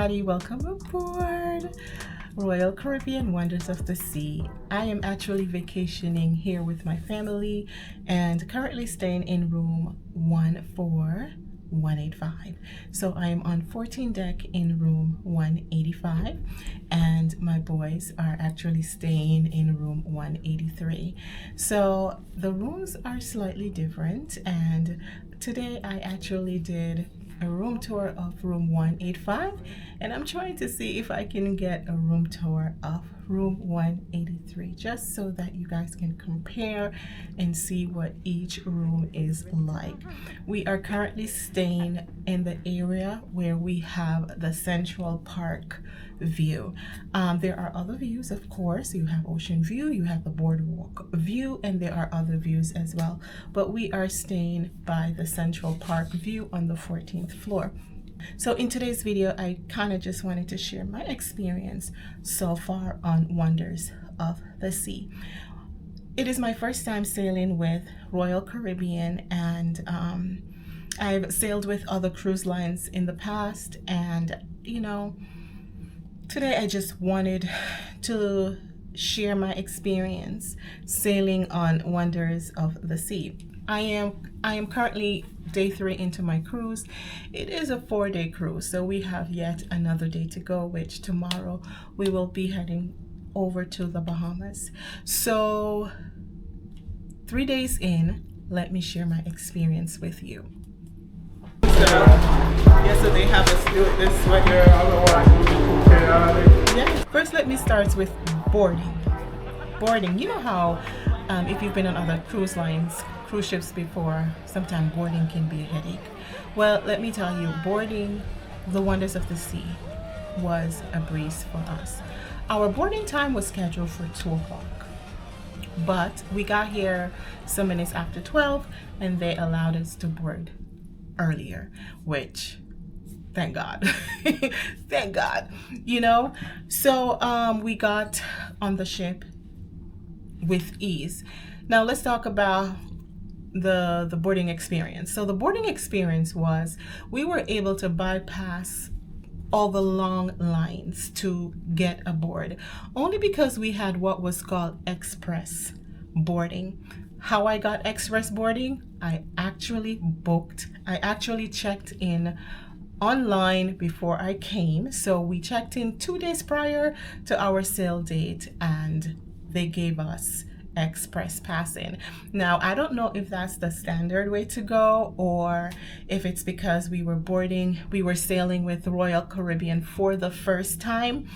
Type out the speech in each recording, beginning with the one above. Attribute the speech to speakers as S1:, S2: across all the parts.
S1: everybody, welcome aboard Royal Caribbean Wonders of the Sea. I am actually vacationing here with my family and currently staying in room 14185. So I am on 14 deck in room 185 and my boys are actually staying in room 183. So the rooms are slightly different, and today I actually did a room tour of room 185, and I'm trying to see if I can get a room tour of room 183 just so that you guys can compare and see what each room is like. We are currently staying in the area where we have the Central Park view. There are other views, of course. You have ocean view, you have the boardwalk view, and there are other views as well, but we are staying by the Central Park view on the 14th floor. So in today's video, I kind of just wanted to share my experience so far on Wonders of the Sea. It is my first time sailing with Royal Caribbean, and I've sailed with other cruise lines in the past, and today I just wanted to share my experience sailing on Wonders of the Sea. I am currently day 3 into my cruise. It is a 4-day cruise, so we have yet another day to go, which tomorrow we will be heading over to the Bahamas. So 3 days in, let me share my experience with you. So they have us do it this way. Yeah. First, let me start with boarding. Boarding, you know how if you've been on other cruise ships before, sometimes boarding can be a headache. Well, let me tell you, boarding the Wonders of the Sea was a breeze for us. Our boarding time was scheduled for 2 o'clock, but we got here some minutes after 12 and they allowed us to board earlier, which thank God. Thank God. So we got on the ship with ease. Now let's talk about the boarding experience. So the boarding experience was, we were able to bypass all the long lines to get aboard, only because we had what was called express boarding. How I got express boarding, I actually checked in online before I came. So we checked in 2 days prior to our sail date and they gave us express passing. Now I don't know if that's the standard way to go, or if it's because we were sailing with Royal Caribbean for the first time,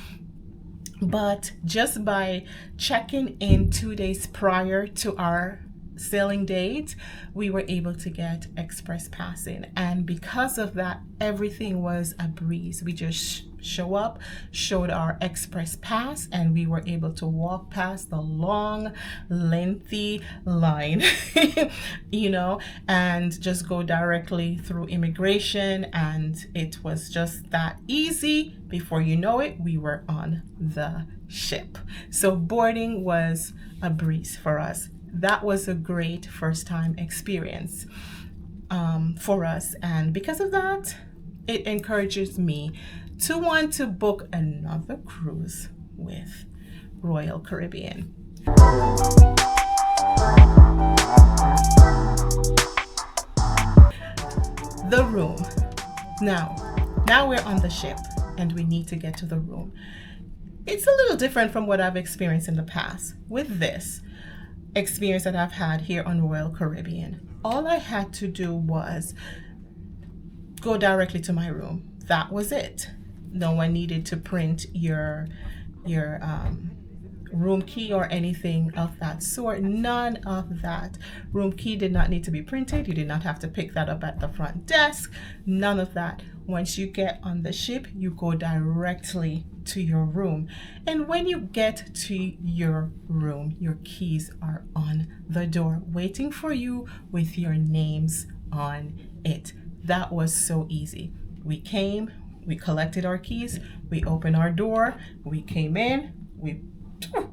S1: but just by checking in 2 days prior to our sailing date, we were able to get express passing, and because of that, everything was a breeze. We just show up, showed our express pass, and we were able to walk past the long, lengthy line and just go directly through immigration, and it was just that easy. Before you know it, we were on the ship. So boarding was a breeze for us. That was a great first time experience for us, and because of that, it encourages me to want to book another cruise with Royal Caribbean. The room. Now we're on the ship and we need to get to the room. It's a little different from what I've experienced in the past. With this experience that I've had here on Royal Caribbean, all I had to do was go directly to my room. That was it. No one needed to print your room key or anything of that sort. None of that. Room key did not need to be printed. You did not have to pick that up at the front desk. None of that. Once you get on the ship, you go directly to your room. And when you get to your room, your keys are on the door waiting for you with your names on it. That was so easy. We came, we collected our keys, we opened our door, we came in, we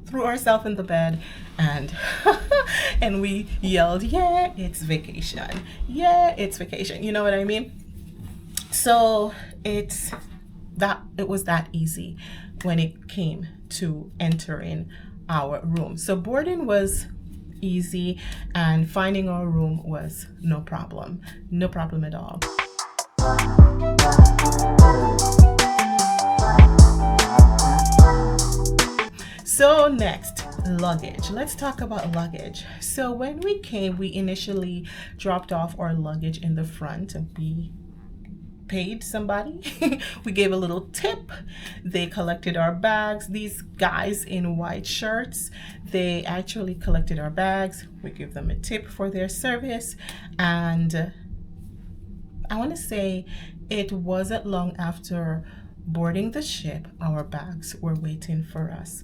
S1: threw ourselves in the bed, and and we yelled, yeah, it's vacation. Yeah, it's vacation. You know what I mean? So it's that it was that easy when it came to entering our room. So boarding was easy, and finding our room was no problem at all. So next, luggage. Let's talk about luggage. So when we came, we initially dropped off our luggage in the front. We paid somebody. We gave a little tip. They collected our bags. These guys in white shirts, they actually collected our bags. We gave them a tip for their service. And I want to say it wasn't long after boarding the ship, our bags were waiting for us.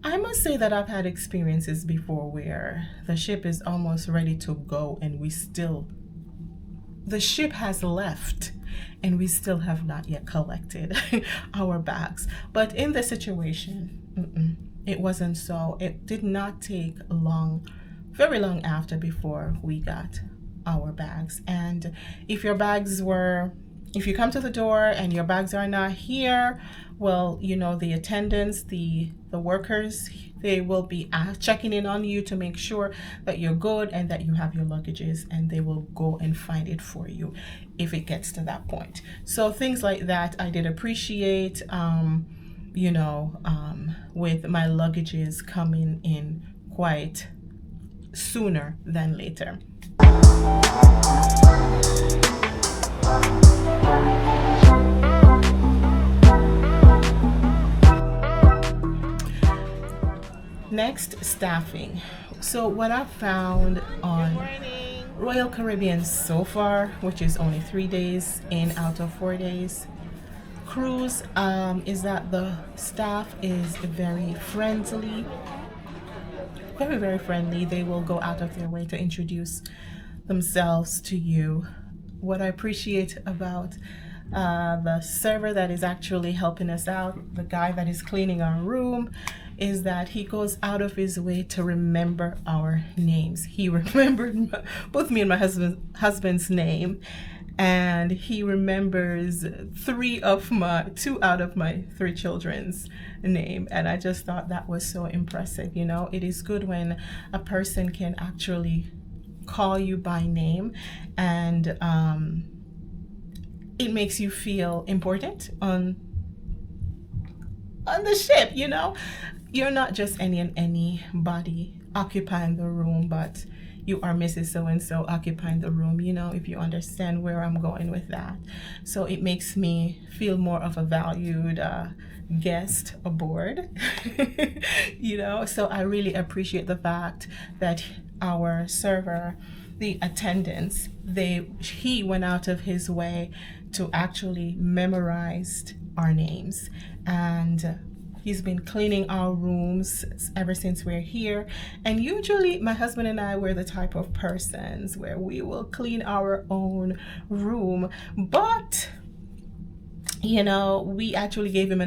S1: I must say that I've had experiences before where the ship is almost ready to go and the ship has left and we still have not yet collected our bags. But in this situation, it wasn't so. It did not take long, very long after before we got our bags. And if you come to the door and your bags are not here, well, the attendants, the workers, they will be checking in on you to make sure that you're good and that you have your luggages, and they will go and find it for you if it gets to that point. So things like that I did appreciate, with my luggages coming in quite sooner than later. Next, staffing. So what I've found on Royal Caribbean so far, which is only 3 days in out of 4 days cruise, is that the staff is very friendly, very, very friendly. They will go out of their way to introduce themselves to you. What I appreciate about the server that is actually helping us out, the guy that is cleaning our room, is that he goes out of his way to remember our names. He remembered both me and my husband's name, and he remembers 2 out of my 3 children's name. And I just thought that was so impressive. It is good when a person can actually call you by name, and it makes you feel important on the ship. You're not just anybody occupying the room, but you are Mrs. So-and-so occupying the room, if you understand where I'm going with that. So it makes me feel more of a valued guest aboard. So I really appreciate the fact that our server, the attendants, he went out of his way to actually memorize our names, and he's been cleaning our rooms ever since we're here. And usually my husband and I, we're the type of persons where we will clean our own room, but we actually gave him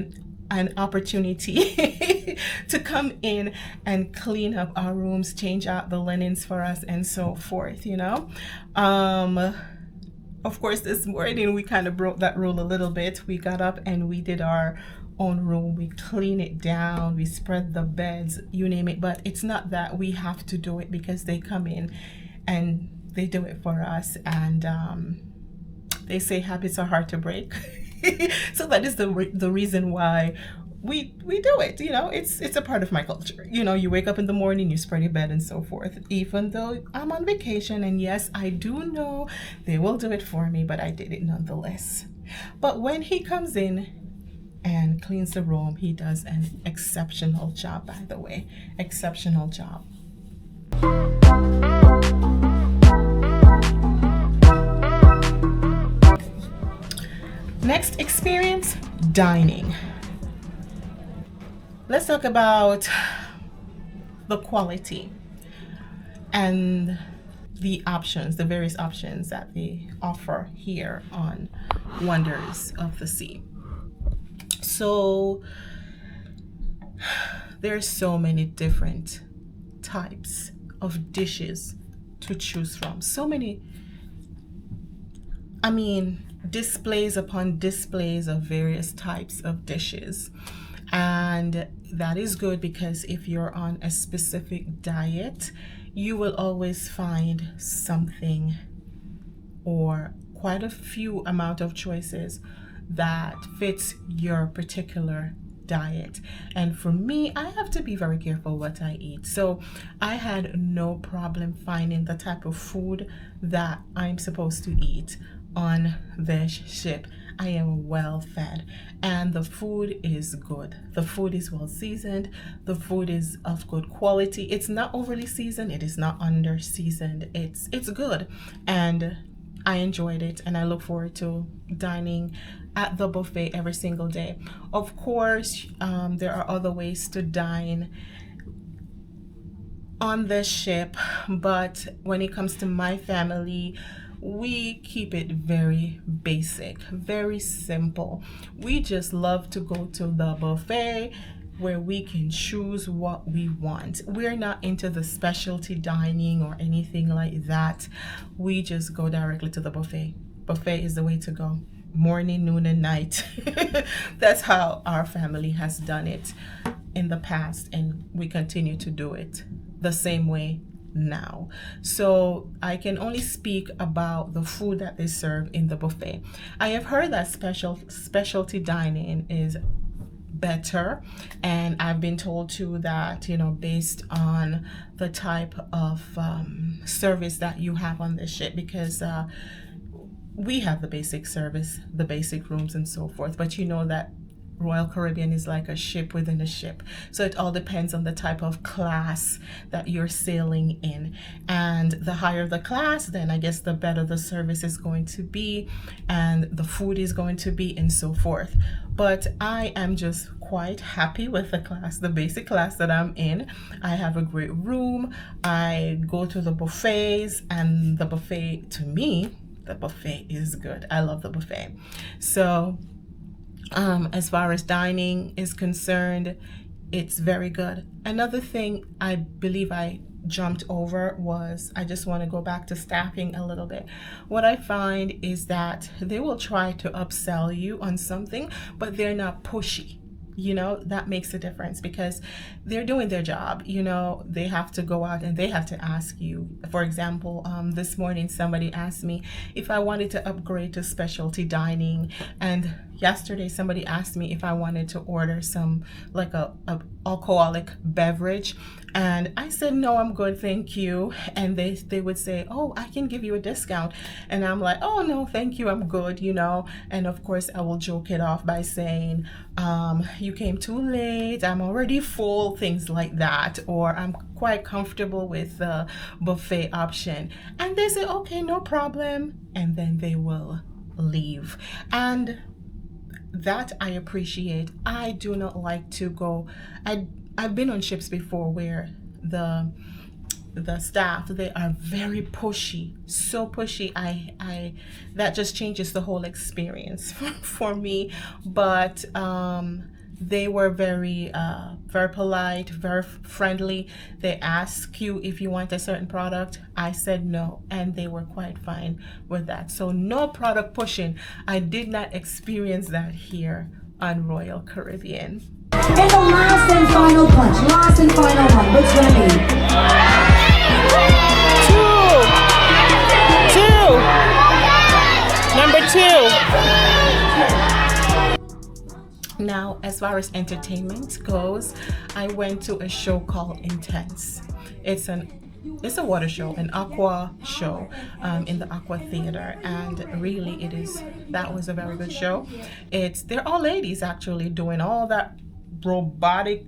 S1: an opportunity to come in and clean up our rooms, change out the linens for us, and so forth. Of course, this morning we kind of broke that rule a little bit. We got up and we did our own room. We clean it down, we spread the beds, you name it. But it's not that we have to do it, because they come in and they do it for us. And they say habits are hard to break. So that is the reason why we do it. It's a part of my culture. You wake up in the morning, you spread your bed and so forth. Even though I'm on vacation, and yes, I do know they will do it for me, but I did it nonetheless. But when he comes in and cleans the room, he does an exceptional job, by the way. Exceptional job. Next experience, dining. Let's talk about the quality and the various options that they offer here on Wonders of the Sea. So there's so many different types of dishes to choose from. So many. displays upon displays of various types of dishes. And that is good because if you're on a specific diet, you will always find something or quite a few amount of choices that fits your particular diet. And for me, I have to be very careful what I eat. So I had no problem finding the type of food that I'm supposed to eat on this ship. I am well fed and the food is good. The food is well seasoned. The food is of good quality. It's not overly seasoned. It is not under seasoned. It's good. And I enjoyed it and I look forward to dining at the buffet every single day. Of course, there are other ways to dine on this ship, but when it comes to my family, we keep it very basic, very simple. We just love to go to the buffet where we can choose what we want. We're not into the specialty dining or anything like that. We just go directly to the buffet. Buffet is the way to go. Morning, noon, and night. That's how our family has done it in the past, and we continue to do it the same way now. So I can only speak about the food that they serve in the buffet. I have heard that specialty dining is better, and I've been told too that, you know, based on the type of service that you have on this ship, because we have the basic service, the basic rooms and so forth, but you know that Royal Caribbean is like a ship within a ship. So it all depends on the type of class that you're sailing in. And the higher the class, then I guess the better the service is going to be and the food is going to be and so forth. But I am just quite happy with the class, the basic class that I'm in. I have a great room. I go to the buffets, and the buffet, to me, the buffet is good. I love the buffet. So as far as dining is concerned, it's very good. Another thing I believe I jumped over was, I just want to go back to staffing a little bit. What I find is that they will try to upsell you on something, but they're not pushy. You know, that makes a difference because they're doing their job. You know, they have to go out and they have to ask you. For example, this morning somebody asked me if I wanted to upgrade to specialty dining, and yesterday somebody asked me if I wanted to order some, like a alcoholic beverage, and I said no, I'm good, thank you. And they would say, oh, I can give you a discount, and I'm like, oh no, thank you, I'm good, you know. And of course I will joke it off by saying, you came too late, I'm already full, things like that, or I'm quite comfortable with the buffet option. And they say, okay, no problem, and then they will leave. And that I appreciate. I do not like to go, I've been on ships before where the staff, they are very pushy, so pushy. I that just changes the whole experience for me. But they were very polite, very friendly. They ask you if you want a certain product. I said no, and they were quite fine with that. So no product pushing. I did not experience that here on Royal Caribbean.
S2: And the last and final punch, last and final one, what's gonna be?
S1: Number two. Now, as far as entertainment goes, I went to a show called Intense. It's a water show, an aqua show in the Aqua Theater, and really that was a very good show. They're all ladies actually doing all that robotic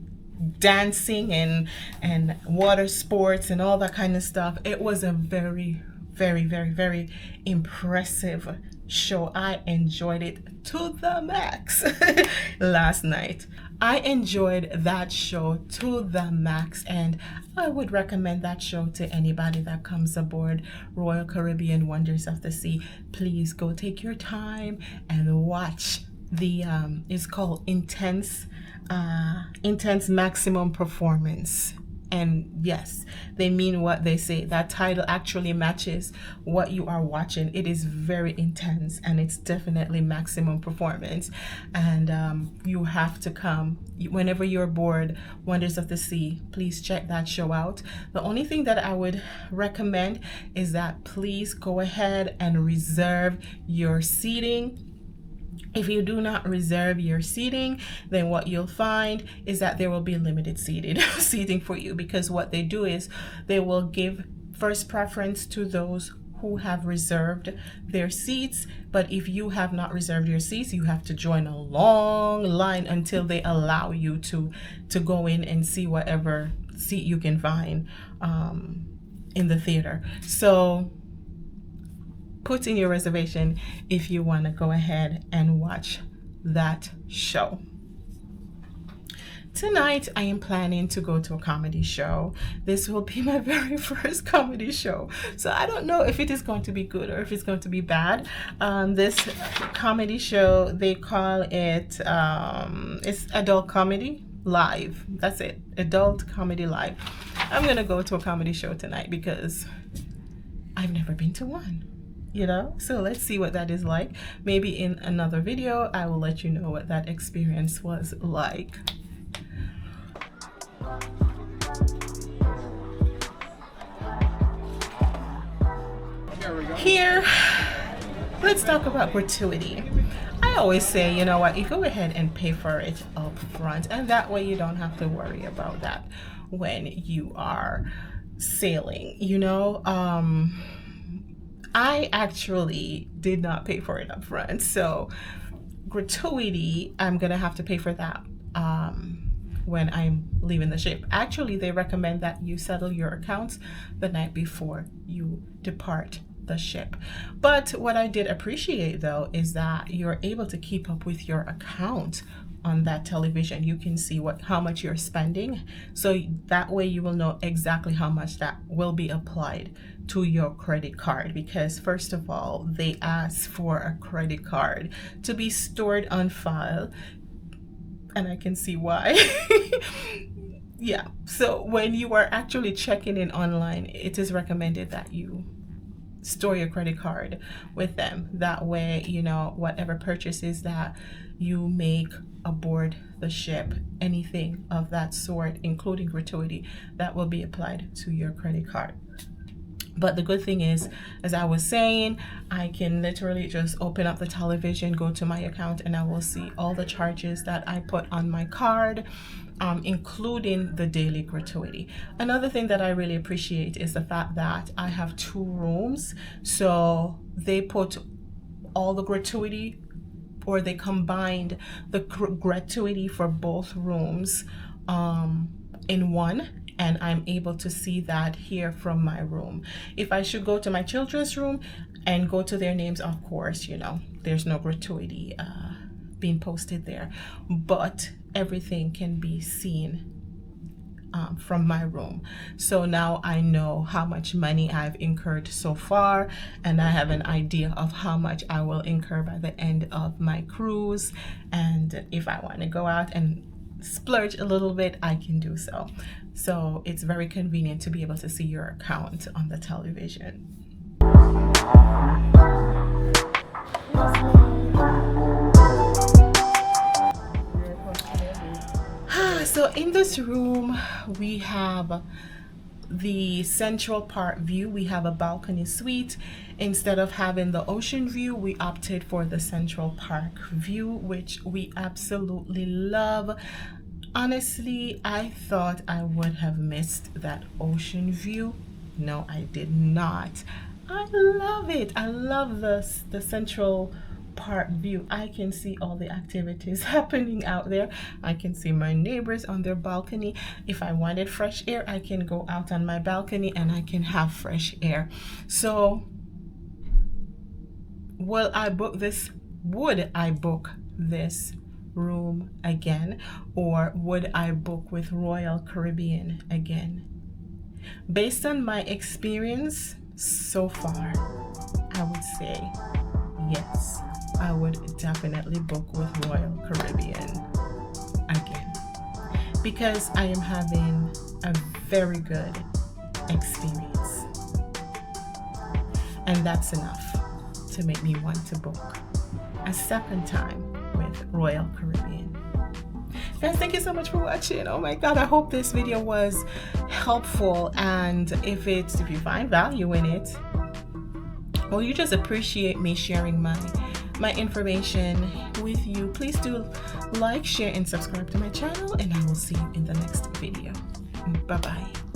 S1: dancing and water sports and all that kind of stuff. It was a very, very, very, very impressive show. I enjoyed it to the max last night. I enjoyed that show to the max, and I would recommend that show to anybody that comes aboard Royal Caribbean Wonders of the Sea. Please go take your time and watch it's called Intense Maximum Performance. And yes, they mean what they say. That title actually matches what you are watching. It is very intense, and it's definitely maximum performance. And you have to come whenever you're bored. Wonders of the Sea, please check that show out. The only thing that I would recommend is that please go ahead and reserve your seating. If you do not reserve your seating, then what you'll find is that there will be limited seating for you, because what they do is they will give first preference to those who have reserved their seats. But if you have not reserved your seats, you have to join a long line until they allow you to go in and see whatever seat you can find in the theater. So put in your reservation if you want to go ahead and watch that show. Tonight, I am planning to go to a comedy show. This will be my very first comedy show. So I don't know if it is going to be good or if it's going to be bad. This comedy show, they call it, it's Adult Comedy Live. That's it, Adult Comedy Live. I'm going to go to a comedy show tonight because I've never been to one. So let's see what that is like. Maybe in another video I will let you know what that experience was like. Here, let's talk about gratuity. I always say, you know what, you go ahead and pay for it up front, and that way you don't have to worry about that when you are sailing. I actually did not pay for it up front, so gratuity, I'm gonna have to pay for that when I'm leaving the ship. Actually, they recommend that you settle your accounts the night before you depart the ship. But what I did appreciate, though, is that you're able to keep up with your account on that television. You can see how much you're spending, so that way you will know exactly how much that will be applied to your credit card, because first of all, they ask for a credit card to be stored on file, and I can see why. Yeah, so when you are actually checking in online, it is recommended that you store your credit card with them. That way, whatever purchases that you make aboard the ship, anything of that sort, including gratuity, that will be applied to your credit card. But the good thing is, as I was saying, I can literally just open up the television, go to my account, and I will see all the charges that I put on my card, including the daily gratuity. Another thing that I really appreciate is the fact that I have 2 rooms. So they put all the gratuity, or they combined the gratuity for both rooms in one. And I'm able to see that here from my room. If I should go to my children's room and go to their names, of course, there's no gratuity being posted there. But everything can be seen from my room. So now I know how much money I've incurred so far, and I have an idea of how much I will incur by the end of my cruise. And if I want to go out and splurge a little bit, I can do so. So it's very convenient to be able to see your account on the television. So in this room, we have the Central Park view. We have a balcony suite. Instead of having the ocean view, we opted for the Central Park view, which we absolutely love. Honestly, I thought I would have missed that ocean view. No, I did not. I love it. I love the Central Park view. I can see all the activities happening out there. I can see my neighbors on their balcony. If I wanted fresh air, I can go out on my balcony and I can have fresh air. So would I book this room again, or would I book with Royal Caribbean again? Based on my experience so far, I would say yes, I would definitely book with Royal Caribbean again, because I am having a very good experience. And that's enough to make me want to book a second time with Royal Caribbean. Guys, thank you so much for watching. Oh my god, I hope this video was helpful, and if you find value in it, or you just appreciate me sharing my information with you, please do like, share, and subscribe to my channel, and I will see you in the next video. Bye bye.